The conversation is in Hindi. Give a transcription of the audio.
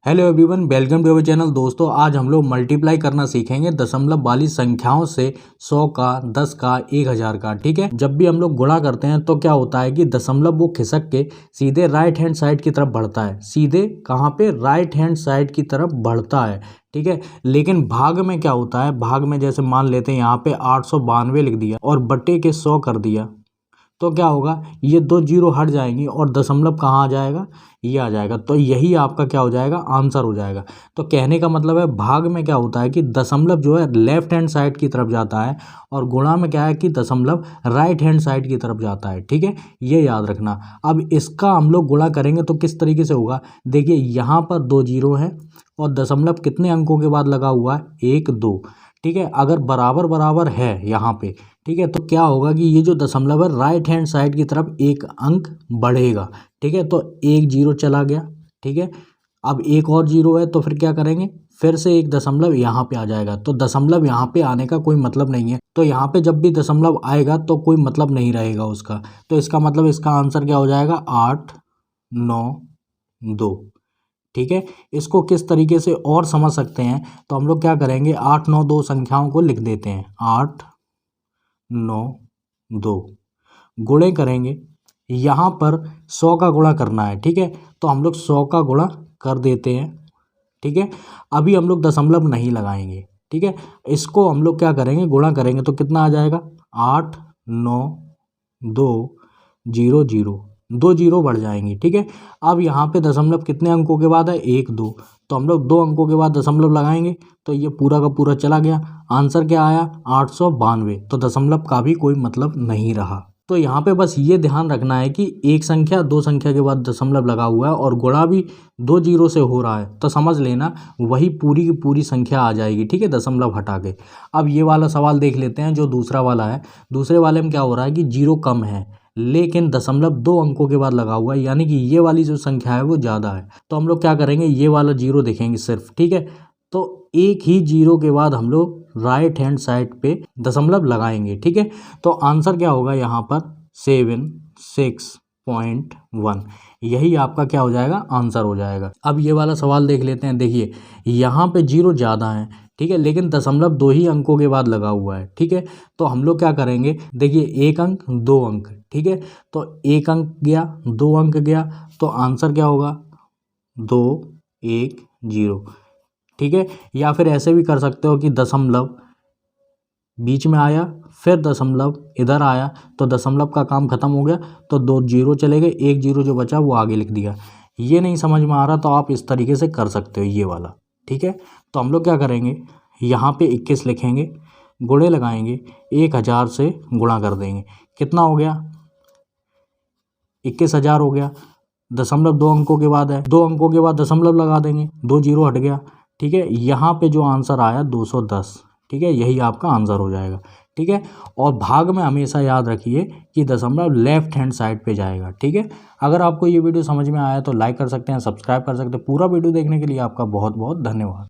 Hello everyone, welcome to our channel. दोस्तों, आज हम लोग मल्टीप्लाई करना सीखेंगे दशमलव वाली संख्याओं से 100 का, 10 का, 1000 का। ठीक है, जब भी हम लोग गुणा करते हैं तो क्या होता है कि दशमलव वो खिसक के सीधे राइट हैंड साइड की तरफ बढ़ता है। सीधे कहाँ पे? राइट हैंड साइड की तरफ बढ़ता है। ठीक है, लेकिन भाग में क्या होता है? भाग में जैसे मान लेते हैं यहाँ पे 892 लिख दिया और बटे के 100 कर दिया, तो क्या होगा? ये 2 जीरो हट जाएंगी और दशमलव कहाँ आ जाएगा? ये आ जाएगा। तो यही आपका क्या हो जाएगा? आंसर हो जाएगा। तो कहने का मतलब है भाग में क्या होता है कि दशमलव जो है लेफ्ट हैंड साइड की तरफ जाता है और गुणा में क्या है कि दशमलव राइट हैंड साइड की तरफ जाता है। ठीक है, ये याद रखना। अब इसका हम लोग गुणा करेंगे तो किस तरीके से होगा? देखिए, यहाँ पर 2 जीरो है और दशमलव कितने अंकों के बाद लगा हुआ है? 1 2। ठीक है, अगर बराबर बराबर है यहाँ पे, ठीक है, तो क्या होगा कि ये जो दशमलव है राइट हैंड साइड की तरफ एक अंक बढ़ेगा। ठीक है, तो 1 जीरो चला गया। ठीक है, अब एक और जीरो है तो फिर क्या करेंगे? फिर से एक दशमलव यहाँ पे आ जाएगा। तो दशमलव यहाँ पे आने का कोई मतलब नहीं है। तो यहाँ पे जब भी दशमलव आएगा तो कोई मतलब नहीं रहेगा उसका। तो इसका मतलब इसका आंसर क्या हो जाएगा? 8 9 2। ठीक है, इसको किस तरीके से और समझ सकते हैं? तो हम लोग क्या करेंगे, 8 9 2 संख्याओं को लिख देते हैं। 8 9 2 गुणे करेंगे। यहाँ पर 100 का गुणा करना है। ठीक है, तो हम लोग 100 का गुणा कर देते हैं। ठीक है, अभी हम लोग दशमलव नहीं लगाएंगे। ठीक है, इसको हम लोग क्या करेंगे? गुणा करेंगे तो कितना आ जाएगा? 8 9 2 0 0। 2 जीरो बढ़ जाएंगी। ठीक है, अब यहाँ पे दशमलव कितने अंकों के बाद है? 1 2। तो हम लोग 2 अंकों के बाद दशमलव लगाएंगे तो ये पूरा का पूरा चला गया। आंसर क्या आया? 892। तो दशमलव का भी कोई मतलब नहीं रहा। तो यहाँ पे बस ये ध्यान रखना है कि एक संख्या 2 संख्या के बाद दशमलव लगा हुआ है और गुणा भी 2 जीरो से हो रहा है, तो समझ लेना वही पूरी की पूरी संख्या आ जाएगी। ठीक है, दशमलव हटा के। अब ये वाला सवाल देख लेते हैं जो दूसरा वाला है। दूसरे वाले में क्या हो रहा है कि जीरो कम है लेकिन दशमलव 2 अंकों के बाद लगा हुआ है, यानी कि ये वाली जो संख्या है वो ज़्यादा है। तो हम लोग क्या करेंगे? ये वाला जीरो देखेंगे सिर्फ। ठीक है, तो एक ही जीरो के बाद हम लोग राइट हैंड साइड पे दशमलव लगाएंगे। ठीक है, तो आंसर क्या होगा यहाँ पर? 76.1। यही आपका क्या हो जाएगा? आंसर हो जाएगा। अब ये वाला सवाल देख लेते हैं। देखिए, यहाँ पे जीरो ज़्यादा है। ठीक है, लेकिन दशमलव 2 ही अंकों के बाद लगा हुआ है। ठीक है, तो हम लोग क्या करेंगे? देखिए, 1 अंक 2 अंक। ठीक है, तो 1 अंक गया, 2 अंक गया, तो आंसर क्या होगा? 2 1 0। ठीक है, या फिर ऐसे भी कर सकते हो कि दशमलव बीच में आया, फिर दशमलव इधर आया, तो दशमलव का काम खत्म हो गया, तो 2 जीरो चले गए, 1 जीरो जो बचा वो आगे लिख दिया। ये नहीं समझ में आ रहा तो आप इस तरीके से कर सकते हो, ये वाला। ठीक है, तो हम लोग क्या करेंगे? यहाँ पे 21 लिखेंगे, गुणे लगाएंगे, 1000 से गुणा कर देंगे। कितना हो गया? 21,000 हो गया। दशमलव 2 अंकों के बाद है, 2 अंकों के बाद दशमलव लगा देंगे, 2 जीरो हट गया। ठीक है, यहाँ पे जो आंसर आया 210। ठीक है, यही आपका आंसर हो जाएगा। ठीक है, और भाग में हमेशा याद रखिए कि दशमलव लेफ्ट हैंड साइड पे जाएगा। ठीक है, अगर आपको ये वीडियो समझ में आया तो लाइक कर सकते हैं, सब्सक्राइब कर सकते हैं। पूरा वीडियो देखने के लिए आपका बहुत बहुत धन्यवाद।